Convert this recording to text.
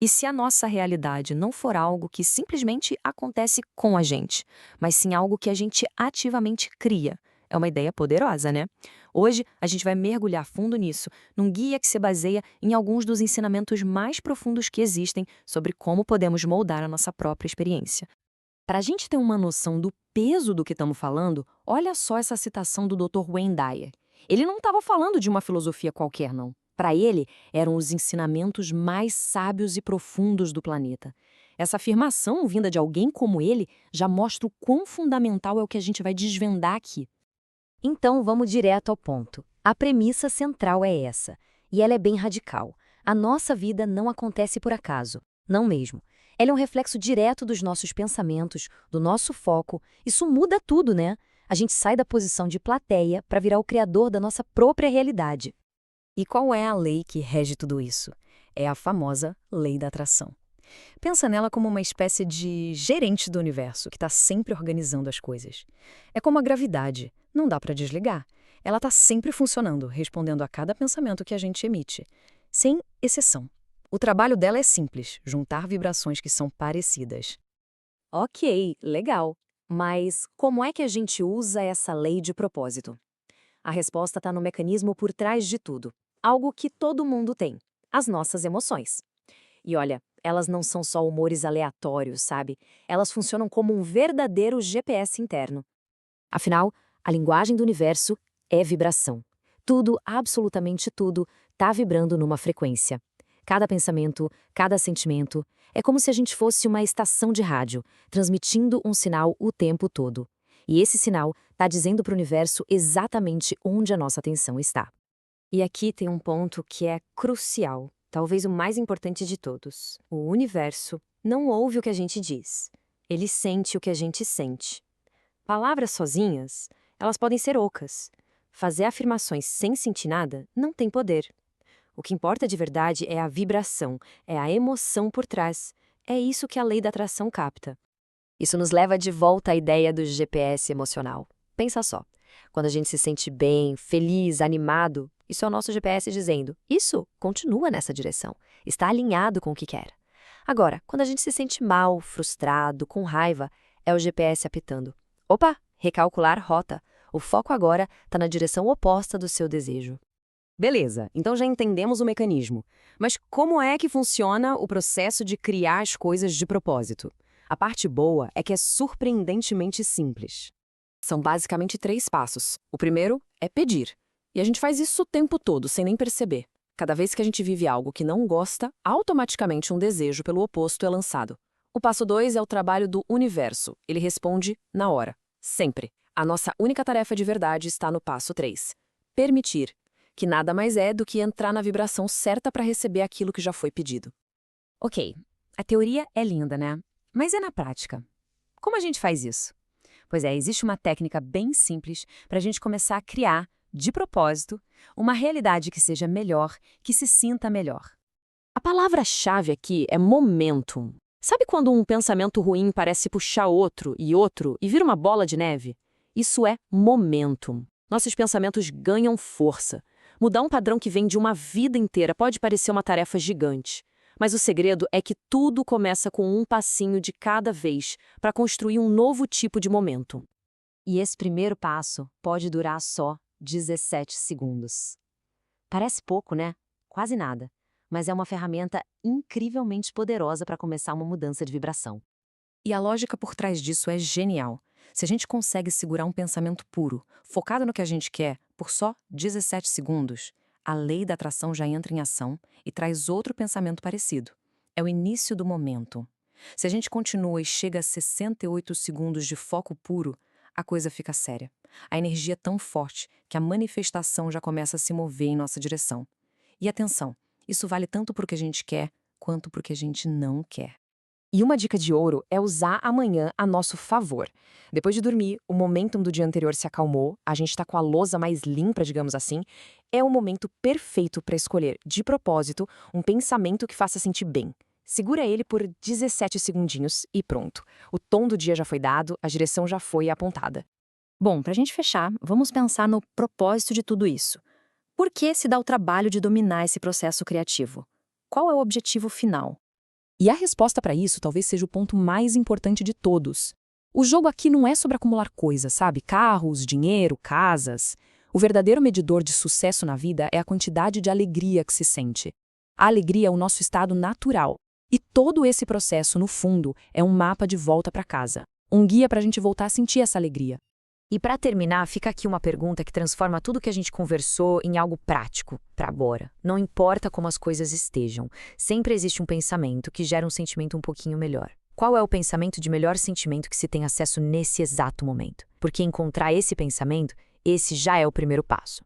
E se a nossa realidade não for algo que simplesmente acontece com a gente, mas sim algo que a gente ativamente cria? É uma ideia poderosa, né? Hoje, a gente vai mergulhar fundo nisso, num guia que se baseia em alguns dos ensinamentos mais profundos que existem sobre como podemos moldar a nossa própria experiência. Para a gente ter uma noção do peso do que estamos falando, olha só essa citação do Dr. Wayne Dyer. Ele não estava falando de uma filosofia qualquer, não. Para ele, eram os ensinamentos mais sábios e profundos do planeta. Essa afirmação, vinda de alguém como ele, já mostra o quão fundamental é o que a gente vai desvendar aqui. Então, vamos direto ao ponto. A premissa central é essa, e ela é bem radical. A nossa vida não acontece por acaso, não mesmo. Ela é um reflexo direto dos nossos pensamentos, do nosso foco. Isso muda tudo, né? A gente sai da posição de plateia para virar o criador da nossa própria realidade. E qual é a lei que rege tudo isso? É a famosa lei da atração. Pensa nela como uma espécie de gerente do universo que está sempre organizando as coisas. É como a gravidade, não dá para desligar. Ela está sempre funcionando, respondendo a cada pensamento que a gente emite, sem exceção. O trabalho dela é simples, juntar vibrações que são parecidas. Ok, legal. Mas como é que a gente usa essa lei de propósito? A resposta está no mecanismo por trás de tudo. Algo que todo mundo tem: as nossas emoções. E olha, elas não são só humores aleatórios, sabe? Elas funcionam como um verdadeiro GPS interno. Afinal, a linguagem do universo é vibração. Tudo, absolutamente tudo, está vibrando numa frequência. Cada pensamento, cada sentimento, é como se a gente fosse uma estação de rádio, transmitindo um sinal o tempo todo. E esse sinal está dizendo para o universo exatamente onde a nossa atenção está. E aqui tem um ponto que é crucial, talvez o mais importante de todos. O universo não ouve o que a gente diz. Ele sente o que a gente sente. Palavras sozinhas, elas podem ser ocas. Fazer afirmações sem sentir nada não tem poder. O que importa de verdade é a vibração, é a emoção por trás. É isso que a lei da atração capta. Isso nos leva de volta à ideia do GPS emocional. Pensa só, quando a gente se sente bem, feliz, animado, isso é o nosso GPS dizendo: isso, continua nessa direção, está alinhado com o que quer. Agora, quando a gente se sente mal, frustrado, com raiva, é o GPS apitando: opa, recalcular rota. O foco agora está na direção oposta do seu desejo. Beleza, então já entendemos o mecanismo. Mas como é que funciona o processo de criar as coisas de propósito? A parte boa é que é surpreendentemente simples. São basicamente 3 passos. O primeiro é pedir. E a gente faz isso o tempo todo, sem nem perceber. Cada vez que a gente vive algo que não gosta, automaticamente um desejo pelo oposto é lançado. O passo 2 é o trabalho do universo. Ele responde na hora. Sempre. A nossa única tarefa de verdade está no passo 3. Permitir, que nada mais é do que entrar na vibração certa para receber aquilo que já foi pedido. Ok, a teoria é linda, né? Mas é na prática. Como a gente faz isso? Pois é, existe uma técnica bem simples para a gente começar a criar, de propósito, uma realidade que seja melhor, que se sinta melhor. A palavra-chave aqui é momentum. Sabe quando um pensamento ruim parece puxar outro e vira uma bola de neve? Isso é momentum. Nossos pensamentos ganham força. Mudar um padrão que vem de uma vida inteira pode parecer uma tarefa gigante. Mas o segredo é que tudo começa com um passinho de cada vez para construir um novo tipo de momentum. E esse primeiro passo pode durar só 17 segundos. Parece pouco, né? Quase nada. Mas é uma ferramenta incrivelmente poderosa para começar uma mudança de vibração. E a lógica por trás disso é genial. Se a gente consegue segurar um pensamento puro, focado no que a gente quer, por só 17 segundos, a lei da atração já entra em ação e traz outro pensamento parecido. É o início do momento. Se a gente continua e chega a 68 segundos de foco puro, a coisa fica séria. A energia é tão forte que a manifestação já começa a se mover em nossa direção. E atenção, isso vale tanto para o que a gente quer quanto para o que a gente não quer. E uma dica de ouro é usar amanhã a nosso favor. Depois de dormir, o momentum do dia anterior se acalmou, a gente está com a lousa mais limpa, digamos assim, é o momento perfeito para escolher, de propósito, um pensamento que faça sentir bem. Segura ele por 17 segundinhos e pronto. O tom do dia já foi dado, a direção já foi apontada. Bom, para a gente fechar, vamos pensar no propósito de tudo isso. Por que se dá o trabalho de dominar esse processo criativo? Qual é o objetivo final? E a resposta para isso talvez seja o ponto mais importante de todos. O jogo aqui não é sobre acumular coisas, sabe? Carros, dinheiro, casas. O verdadeiro medidor de sucesso na vida é a quantidade de alegria que se sente. A alegria é o nosso estado natural. E todo esse processo, no fundo, é um mapa de volta para casa. Um guia para a gente voltar a sentir essa alegria. E para terminar, fica aqui uma pergunta que transforma tudo que a gente conversou em algo prático, para agora. Não importa como as coisas estejam, sempre existe um pensamento que gera um sentimento um pouquinho melhor. Qual é o pensamento de melhor sentimento que se tem acesso nesse exato momento? Porque encontrar esse pensamento, esse já é o primeiro passo.